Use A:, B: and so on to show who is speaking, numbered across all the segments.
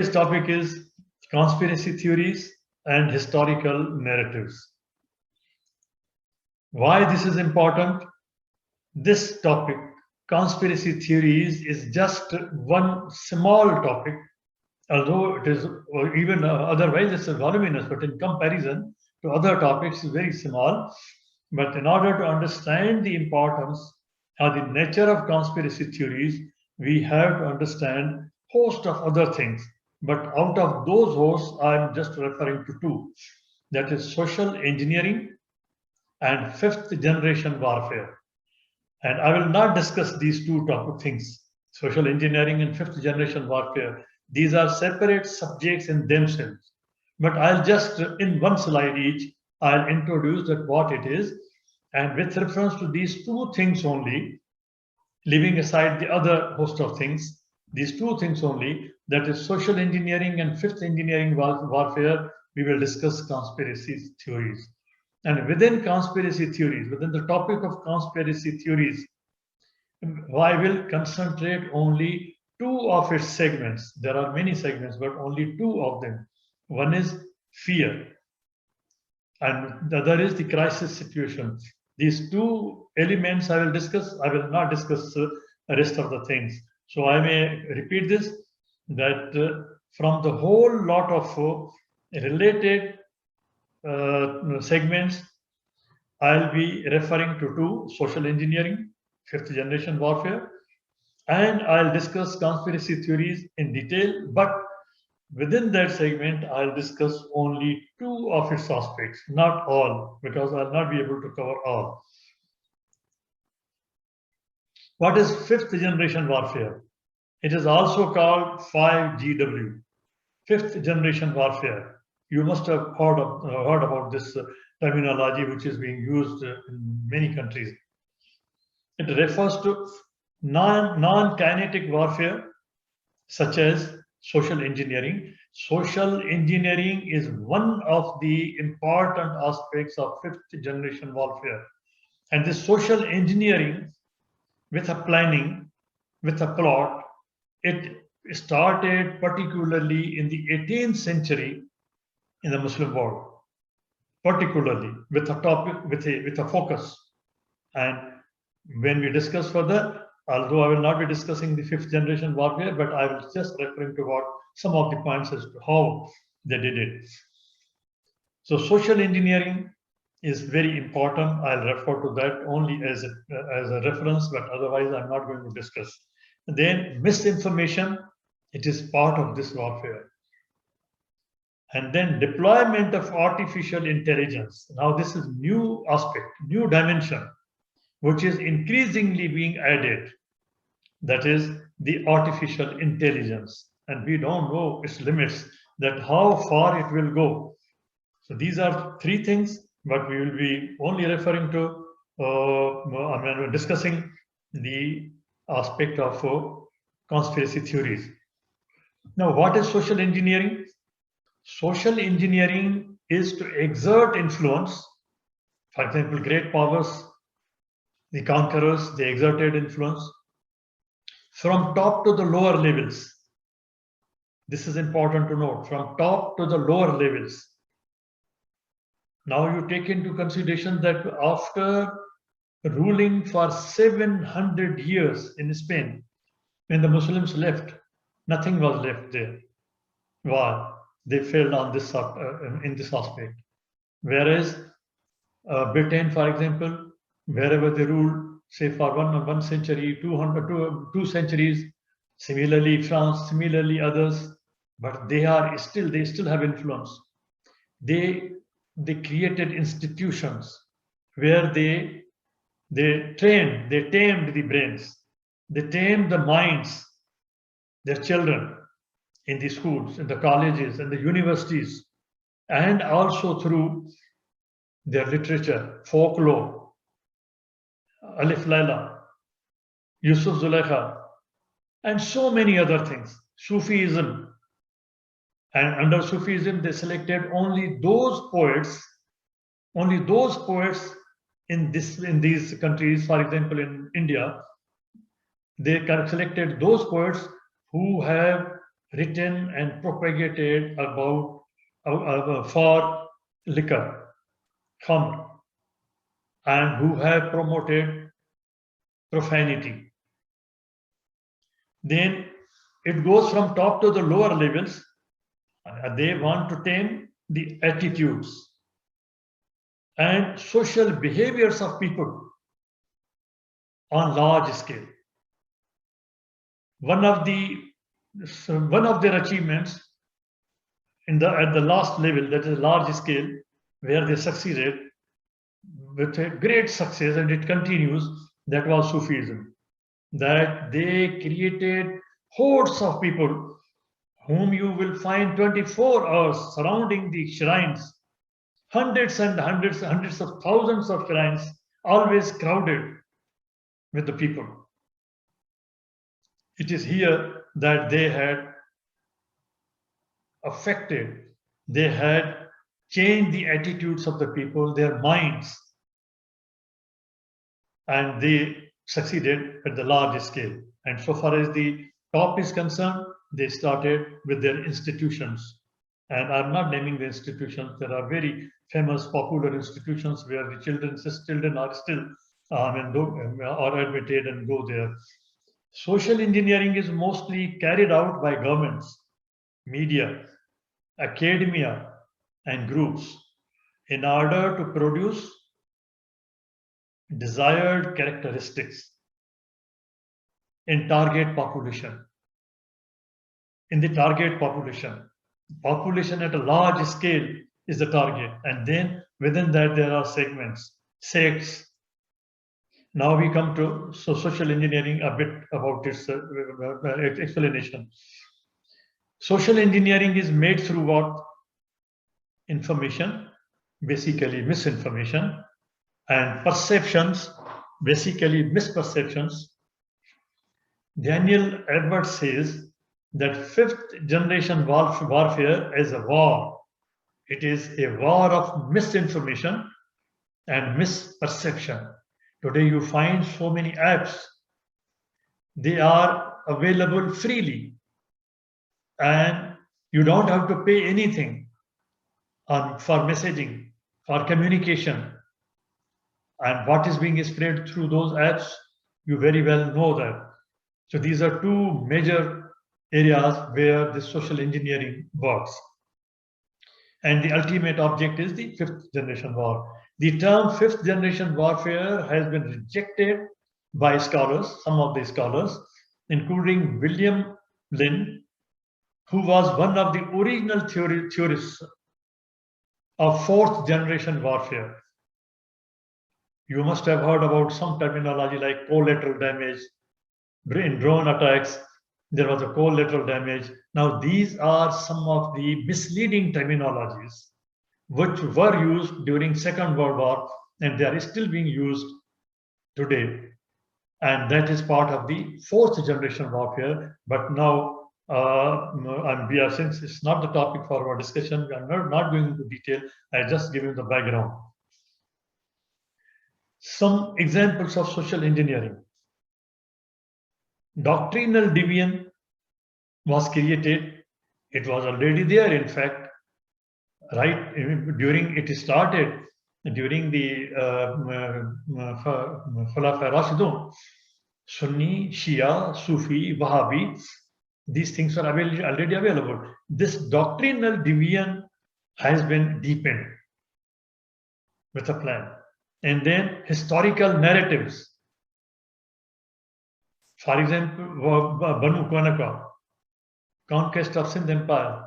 A: Today's topic is conspiracy theories and historical narratives. Why this is important? This topic, conspiracy theories, is just one small topic, although it is, or even otherwise it's a voluminous, but in comparison to other topics, it's very small. But in order to understand the importance or the nature of conspiracy theories, we have to understand host of other things. But out of those hosts, I'm just referring to two. That is social engineering and fifth generation warfare. And I will not discuss these two topic things, social engineering and fifth generation warfare. These are separate subjects in themselves. But I'll just, in one slide each, I'll introduce that what it is. And with reference to these two things only, leaving aside the other host of things, these two things only, that is social engineering and fifth engineering warfare, we will discuss conspiracy theories. And within conspiracy theories, within the topic of conspiracy theories, I will concentrate only two of its segments. There are many segments, but only two of them. One is fear, and the other is the crisis situation. These two elements I will discuss. I will not discuss the rest of the things. So I may repeat this, that from the whole lot of related segments, I'll be referring to two: social engineering, fifth generation warfare, and I'll discuss conspiracy theories in detail. But within that segment, I'll discuss only two of its aspects, not all, because I'll not be able to cover all. What is fifth generation warfare? It is also called 5GW, fifth generation warfare. You must have heard about this terminology, which is being used in many countries. It refers to non-kinetic warfare, such as social engineering. Social engineering is one of the important aspects of fifth generation warfare. And this social engineering, with a planning, with a plot, it started particularly in the 18th century in the Muslim world, particularly with a topic, with a focus. And when we discuss further, although I will not be discussing the fifth generation warfare, but I will just referring to what some of the points as to how they did it. So social engineering is very important. I'll refer to that only as a reference, but otherwise I'm not going to discuss. And then misinformation, it is part of this warfare. And then deployment of artificial intelligence. Now this is new aspect, new dimension, which is increasingly being added. That is the artificial intelligence. And we don't know its limits, that how far it will go. So these are three things, but we will be only referring to, discussing the aspect of conspiracy theories. Now, what is social engineering? Social engineering is to exert influence. For example, great powers, the conquerors, they exerted influence from top to the lower levels. This is important to note, from top to the lower levels. Now you take into consideration that after ruling for 700 years in Spain, when the Muslims left, nothing was left there. Why? They failed on this in this aspect. Whereas Britain, for example, wherever they ruled, say for one century, 2 centuries, similarly France, similarly others, but they still have influence. They created institutions where they tamed the brains, they tamed the minds, their children in the schools, in the colleges, and the universities, and also through their literature, folklore, Alif Laila, Yusuf Zulaikha, and so many other things, Sufism. And under Sufism, they selected only those poets in these countries. For example, in India, they selected those poets who have written and propagated about for liquor, khamr, and who have promoted profanity. Then it goes from top to the lower levels. They want to tame the attitudes and social behaviors of people on large scale. One of their achievements at the last level, that is large scale, where they succeeded with a great success, and it continues, that was Sufism. That they created hordes of people whom you will find 24 hours surrounding the shrines, hundreds and hundreds of thousands of shrines, always crowded with the people. It is here that they had affected, they had changed the attitudes of the people, their minds, and they succeeded at the large scale. And so far as the top is concerned, they started with their institutions. And I'm not naming the institutions. There are very famous, popular institutions where the children are still are admitted and go there. Social engineering is mostly carried out by governments, media, academia, and groups in order to produce desired characteristics in target population. In the target population at a large scale is the target, and then within that there are segments, sects. Now we come to social engineering, a bit about its explanation. Social engineering is made through what? Information, basically misinformation, and perceptions, basically misperceptions. Daniel Edwards says that fifth generation warfare is a war. It is a war of misinformation and misperception. Today you find so many apps. They are available freely, and you don't have to pay anything for messaging, for communication. And what is being spread through those apps, you very well know that. So these are two major areas where the social engineering works. And the ultimate object is the fifth generation war. The term fifth generation warfare has been rejected by scholars, some of the scholars, including William Lynn, who was one of the original theorists of fourth generation warfare. You must have heard about some terminology like collateral damage. In drone attacks, there was a collateral damage. Now, these are some of the misleading terminologies which were used during Second World War, and they are still being used today. And that is part of the fourth generation warfare. But now, since it's not the topic for our discussion, we are not going into detail. I just give you the background. Some examples of social engineering. Doctrinal deviance was created. It was already there, in fact, right during it started during the Khulafa Rashidun. Sunni, Shia, Sufi, Wahhabi, these things are already available. This doctrinal deviance has been deepened with a plan. And then historical narratives. For example, Banu Qanqa, conquest of Sindh Empire,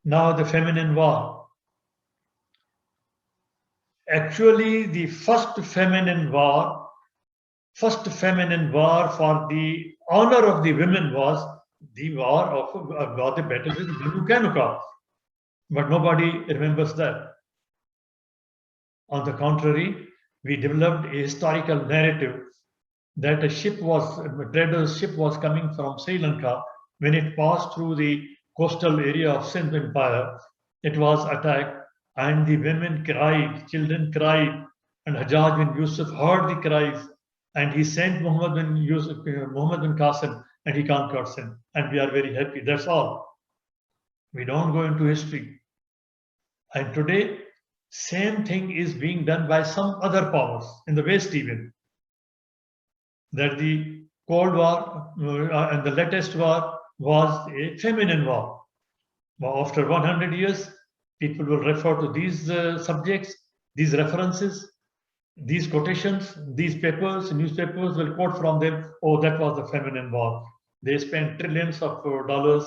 A: now the feminine war. Actually, the first feminine war for the honor of the women was the war of the battle with Banu Qanqa. But nobody remembers that. On the contrary, we developed a historical narrative that a trader's ship was coming from Sri Lanka. When it passed through the coastal area of Sindh Empire, it was attacked, and the women cried, children cried, and Hajjaj bin Yusuf heard the cries, and he sent Muhammad bin Qasim, and he conquered Sindh. And we are very happy. That's all. We don't go into history. And today, same thing is being done by some other powers in the West even. That the Cold War and the latest war was a feminine war. Now, after 100 years, people will refer to these subjects, these references, these quotations, these papers, newspapers will quote from them, oh, that was the feminine war. They spent trillions of dollars.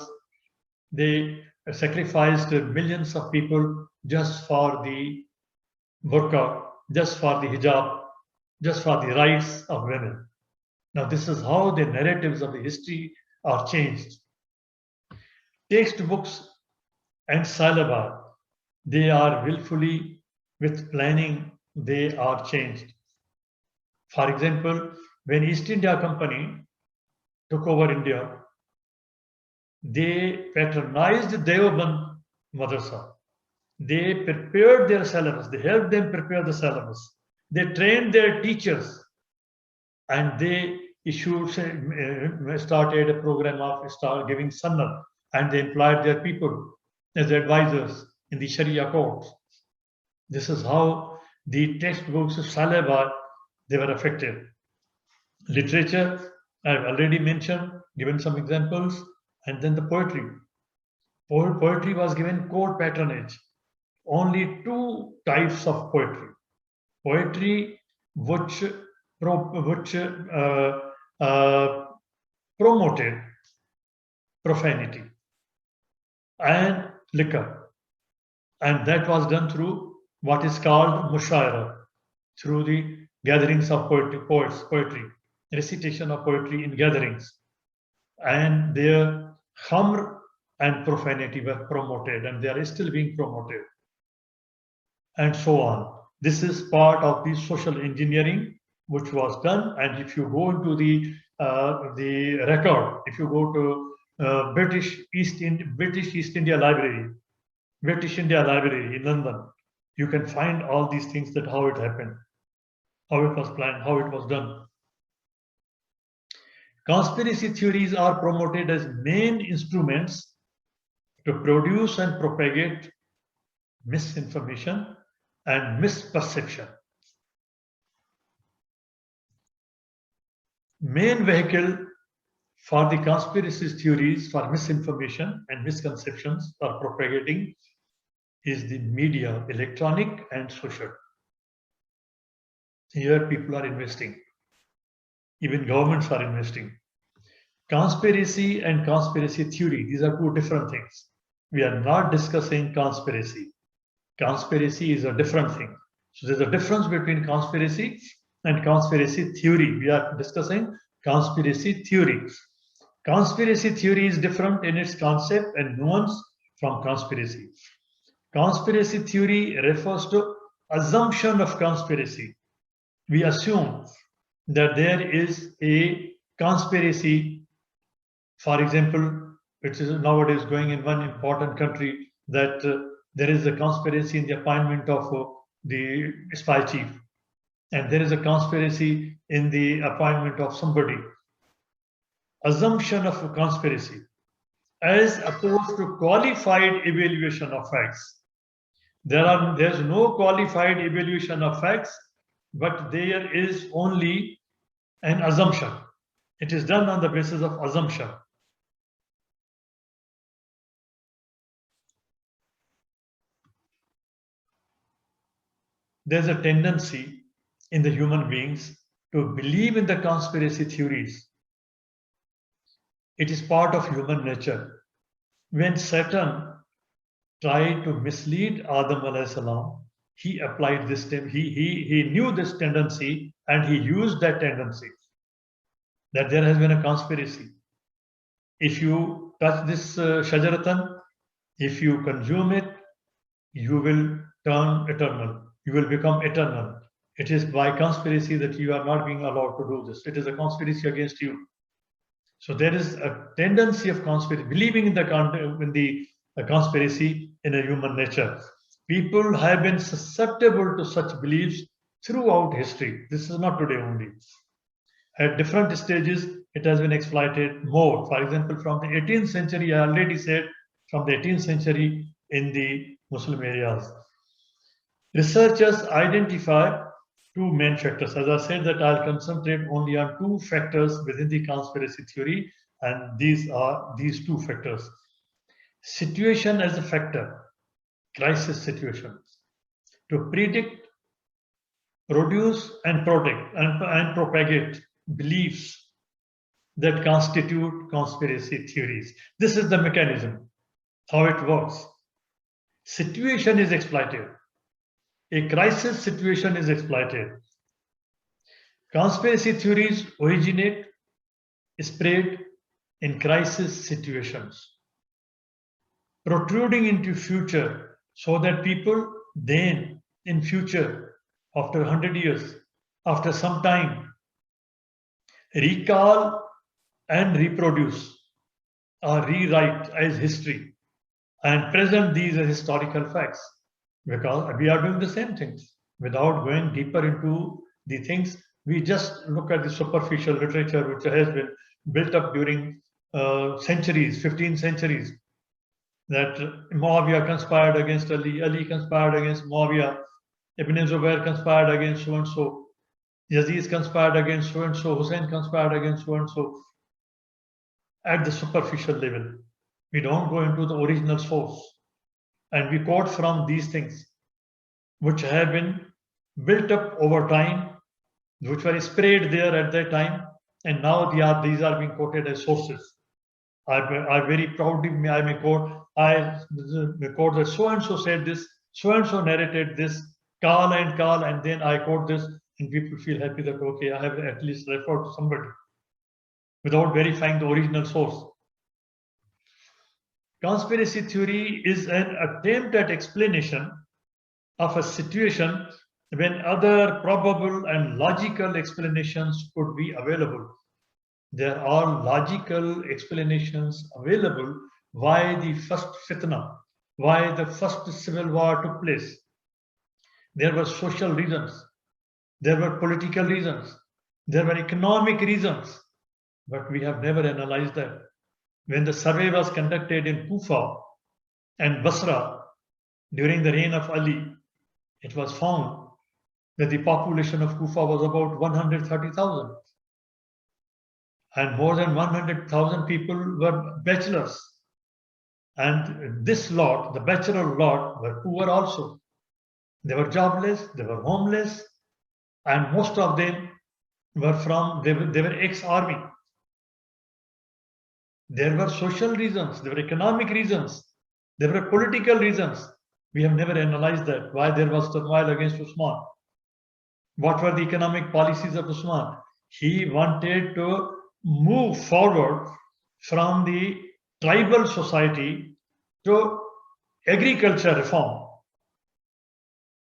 A: They sacrificed millions of people just for the burqa, just for the hijab, just for the rights of women. Now, this is how the narratives of the history are changed. Textbooks and syllabi, they are willfully, with planning, they are changed. For example, when East India Company took over India, they patronized Deoband Madrasa. They prepared their syllabus. They helped them prepare the syllabus. They trained their teachers, and they started a program of start giving sunnah, and they employed their people as advisors in the Sharia courts. This is how the textbooks of syllabi, they were affected. Literature, I've already mentioned, given some examples, and then the poetry. Poetry was given court patronage. Only two types of poetry. Poetry which promoted profanity and liquor. And that was done through what is called mushaira, through the gatherings of poetry, recitation of poetry in gatherings. And their khamr and profanity were promoted, and they are still being promoted, and so on. This is part of the social engineering which was done. And if you go into the record, if you go to British East India Library in London, you can find all these things, that how it happened, how it was planned, how it was done. Conspiracy theories are promoted as main instruments to produce and propagate misinformation and misperception. Main vehicle for the conspiracy theories for misinformation and misconceptions or propagating is the media, electronic and social. Here people are investing. Even governments are investing. Conspiracy and conspiracy theory, these are two different things. We are not discussing conspiracy. Conspiracy is a different thing. So there's a difference between conspiracy and conspiracy theory. We are discussing conspiracy theory. Conspiracy theory is different in its concept and nuance from conspiracy. Conspiracy theory refers to assumption of conspiracy. We assume that there is a conspiracy. For example, it is nowadays going in one important country that there is a conspiracy in the appointment of the spy chief, and there is a conspiracy in the appointment of somebody. Assumption of a conspiracy as opposed to qualified evaluation of facts. There's no qualified evaluation of facts, but there is only an assumption. It is done on the basis of assumption. There's a tendency in the human beings to believe in the conspiracy theories. It is part of human nature. When Satan tried to mislead Adam alayhi salam, he applied this, he knew this tendency, and he used that tendency, that there has been a conspiracy. If you touch this shajaratan, if you consume it, you will turn eternal. You will become eternal. It is by conspiracy that you are not being allowed to do this. It is a conspiracy against you. So there is a tendency of conspiracy, believing in the conspiracy in a human nature. People have been susceptible to such beliefs throughout history. This is not today only. At different stages, it has been exploited more. For example, from the 18th century, I already said, from the 18th century in the Muslim areas. Researchers identify two main factors. As I said, that I'll concentrate only on two factors within the conspiracy theory, and these are these two factors. Situation as a factor, crisis situations, to predict, produce, and protect and propagate beliefs that constitute conspiracy theories. This is the mechanism, how it works. Situation is exploited. A crisis situation is exploited. Conspiracy theories originate, spread in crisis situations, protruding into future so that people then in future, after 100 years, after some time, recall and reproduce or rewrite as history and present these as historical facts, because we are doing the same things without going deeper into the things. We just look at the superficial literature which has been built up during centuries, 15 centuries, that Muawiyah conspired against Ali, Ali conspired against Muawiyah, Ibn Zubair conspired against so and so, Yazid conspired against so and so, Hussein conspired against so and so. At the superficial level, we don't go into the original source, and we quote from these things which have been built up over time, which were spread there at that time, and now these are being quoted as sources. I very proudly I may quote that so and so said this, so and so narrated this, and then I quote this, and people feel happy that okay, I have at least referred to somebody without verifying the original source. Conspiracy theory is an attempt at explanation of a situation when other probable and logical explanations could be available. There are logical explanations available why the first fitna, why the first civil war took place. There were social reasons, there were political reasons, there were economic reasons, but we have never analyzed that. When the survey was conducted in Kufa and Basra during the reign of Ali, it was found that the population of Kufa was about 130,000. And more than 100,000 people were bachelors. And this lot, the bachelor lot, were poor also. They were jobless, they were homeless, and most of them were they were ex-army. There were social reasons, there were economic reasons, there were political reasons. We have never analyzed that, why there was turmoil against Usman. What were the economic policies of Usman? He wanted to move forward from the tribal society to agriculture reform.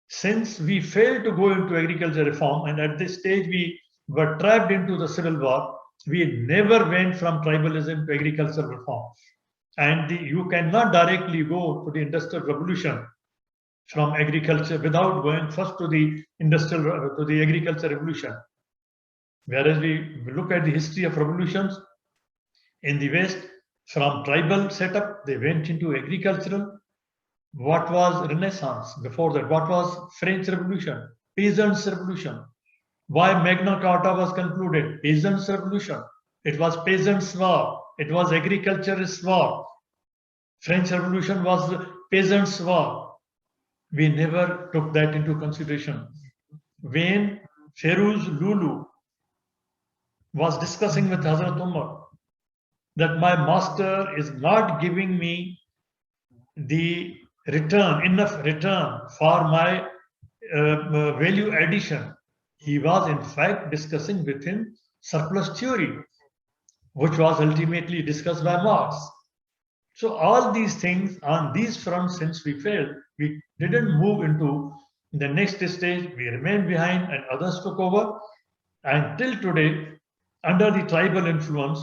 A: Since we failed to go into agriculture reform, and at this stage we were trapped into the civil war, we never went from tribalism to agricultural reform. And you cannot directly go to the industrial revolution from agriculture without going first to the agriculture revolution. Whereas we look at the history of revolutions in the West, from tribal setup, they went into agricultural. What was Renaissance before that? What was French Revolution? Peasants' Revolution. Why Magna Carta was concluded? Peasants' Revolution. It was Peasants' War. It was Agriculturist War. French Revolution was the Peasants' War. We never took that into consideration. When Feroz Lulu was discussing with Hazrat Umar that my master is not giving me the enough return for my value addition, he was in fact discussing with him surplus theory, which was ultimately discussed by Marx. So all these things on these fronts, since we failed, we didn't move into the next stage. We remained behind and others took over. And till today, under the tribal influence,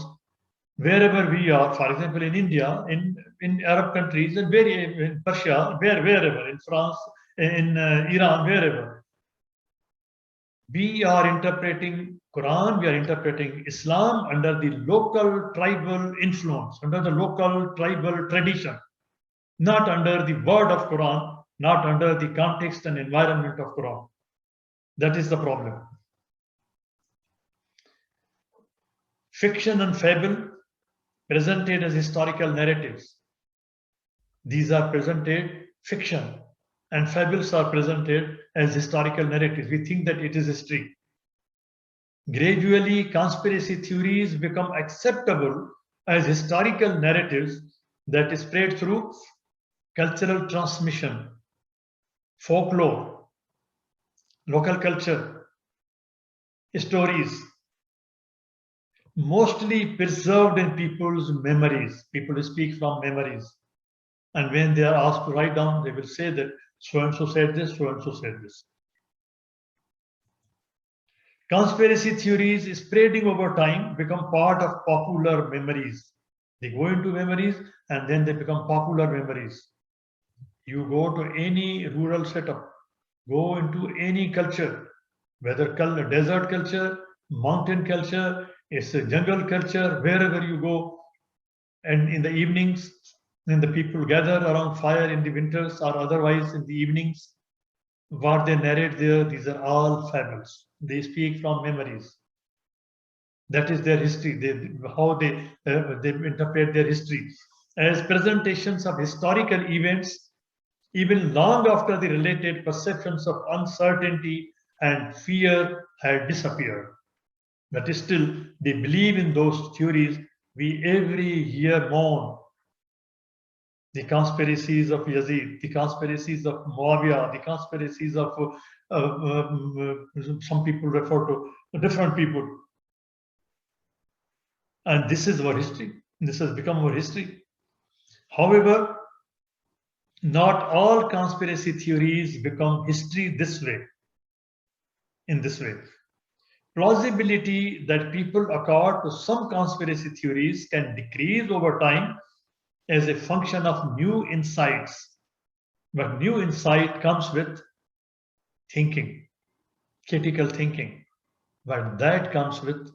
A: wherever we are, for example, in India, in Arab countries, and in Persia, wherever, in France, in Iran, wherever, we are interpreting Quran, we are interpreting Islam under the local tribal influence, under the local tribal tradition. not under the word of Quran, not under the context and environment of Quran. That is the problem. Fiction and fable presented as historical narratives. These are presented fiction, and fables are presented as historical narratives. We think that it is history. Gradually, conspiracy theories become acceptable as historical narratives that spread through cultural transmission, folklore, local culture, stories, mostly preserved in people's memories. People speak from memories. And when they are asked to write down, they will say that so and so said this, so and so said this. Conspiracy theories spreading over time become part of popular memories. They go into memories and then they become popular memories. You go to any rural setup, go into any culture, whether desert culture, mountain culture, it's a jungle culture, wherever you go, and in the evenings, when the people gather around fire in the winters or otherwise in the evenings, what they narrate there, these are all fables. They speak from memories. That is their history, how they interpret their history as presentations of historical events, even long after the related perceptions of uncertainty and fear had disappeared. But still, they believe in those theories. We every year mourn the conspiracies of Yazid, the conspiracies of Muawiyah, the conspiracies of some people refer to different people. And this is our history. This has become our history. However, not all conspiracy theories become history this way, in this way. Plausibility that people accord to some conspiracy theories can decrease over time as a function of new insights. But new insight comes with thinking, critical thinking. But that comes with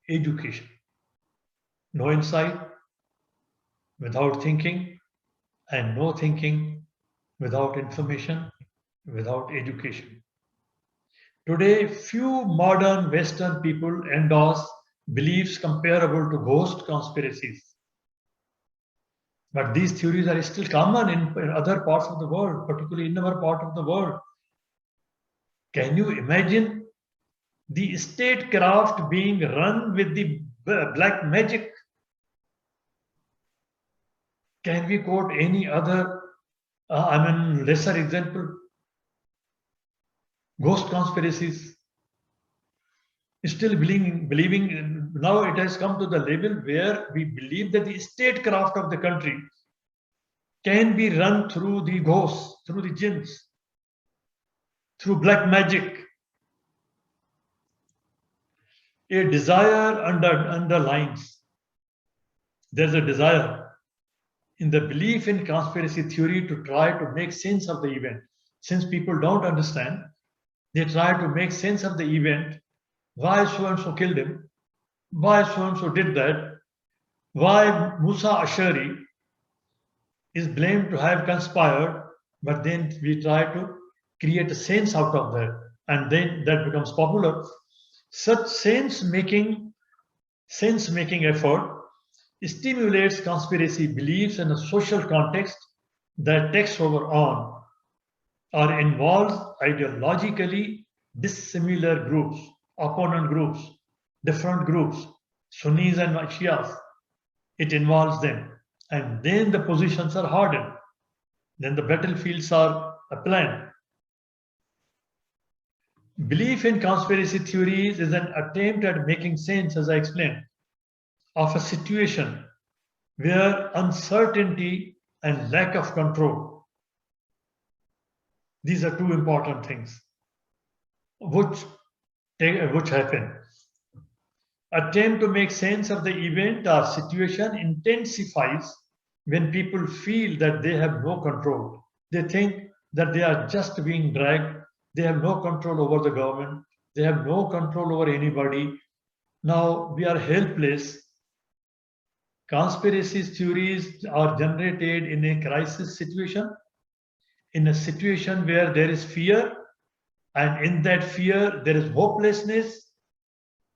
A: education. No insight without thinking, and no thinking without information, without education. Today, few modern Western people endorse beliefs comparable to ghost conspiracies. But these theories are still common in other parts of the world, particularly in our part of the world. Can you imagine the statecraft being run with the black magic? Can we quote any other, lesser example? Ghost conspiracies. Still believing, now it has come to the level where we believe that the statecraft of the country can be run through the ghosts, through the jinns, through black magic. A desire underlines. There's a desire in the belief in conspiracy theory to try to make sense of the event. Since people don't understand, they try to make sense of the event. Why so and so killed him? Why so and so did that? Why Musa Ashari is blamed to have conspired, but then we try to create a sense out of that, and then that becomes popular. Such sense-making effort stimulates conspiracy beliefs in a social context that takes over on or involves ideologically dissimilar groups, opponent groups, different groups, Sunnis and Shias. It involves them. And then the positions are hardened. Then the battlefields are planned. Belief in conspiracy theories is an attempt at making sense, as I explained, of a situation where uncertainty and lack of control, these are two important things which happen. Attempt to make sense of the event or situation intensifies when people feel that they have no control. They think that they are just being dragged. They have no control over the government. They have no control over anybody. Now we are helpless. Conspiracy theories are generated in a crisis situation, in a situation where there is fear, and in that fear there is hopelessness,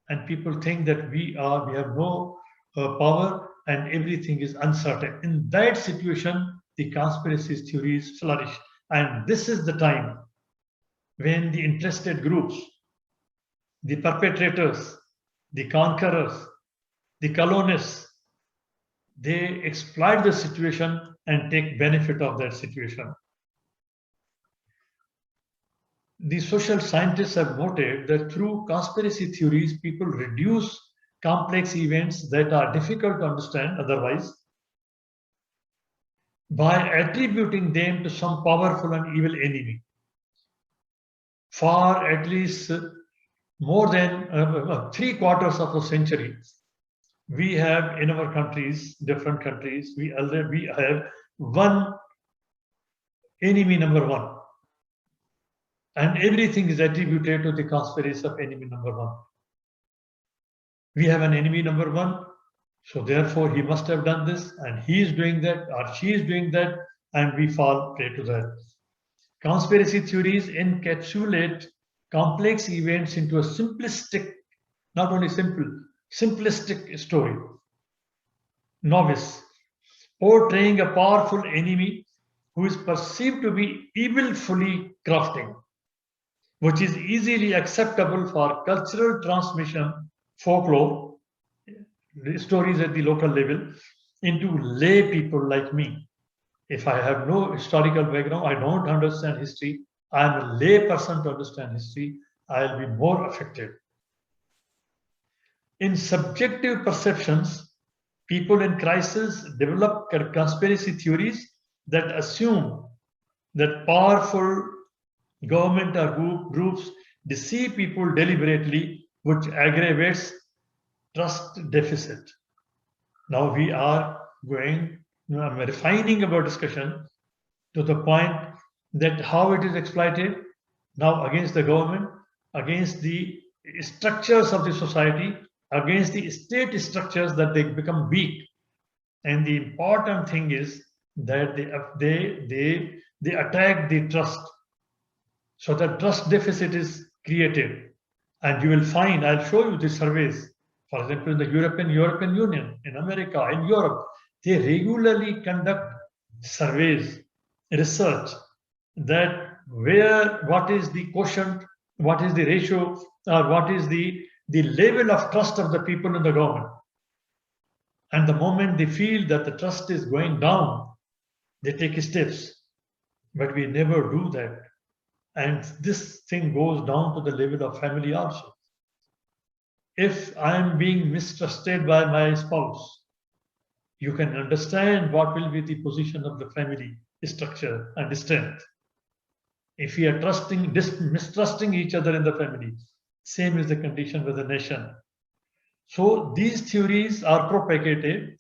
A: and people think that we have no power and everything is uncertain. In that situation, the conspiracy theories flourish, and this is the time when the interested groups, the perpetrators, the conquerors, the colonists, they exploit the situation and take benefit of that situation. The social scientists have noted that through conspiracy theories, people reduce complex events that are difficult to understand otherwise by attributing them to some powerful and evil enemy. For at least more than 3/4 of a century, we have in our countries, different countries, we have one enemy number one. And everything is attributed to the conspiracy of enemy number one. We have an enemy number one, so therefore he must have done this, and he is doing that, or she is doing that, and we fall prey to that. Conspiracy theories encapsulate complex events into a simplistic, not only simple, simplistic story. Novice, portraying a powerful enemy who is perceived to be evilfully crafting, which is easily acceptable for cultural transmission, folklore, stories at the local level, into lay people like me. If I have no historical background, I don't understand history, I am a lay person to understand history, I'll be more affected. In subjective perceptions, people in crisis develop conspiracy theories that assume that powerful government or groups deceive people deliberately, which aggravates trust deficit. Now we are refining our discussion to the point that how it is exploited now against the government, against the structures of the society, against the state structures, that they become weak. And the important thing is that they attack the trust. So the trust deficit is created. And you will find, I'll show you the surveys. For example, in the European Union, in America, in Europe, they regularly conduct surveys, research, that what is the quotient, what is the ratio, or what is the level of trust of the people in the government. And the moment they feel that the trust is going down, they take steps. But we never do that. And this thing goes down to the level of family also. If I am being mistrusted by my spouse, you can understand what will be the position of the family structure and strength. If we are mistrusting each other in the family, same is the condition with the nation. So these theories are propagated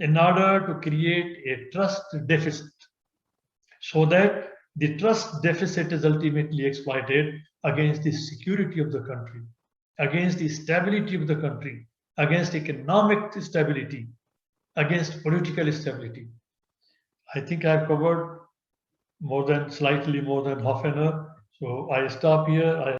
A: in order to create a trust deficit, so that the trust deficit is ultimately exploited against the security of the country, against the stability of the country, against economic stability, against political stability. I think I've covered slightly more than half an hour. So I stop here.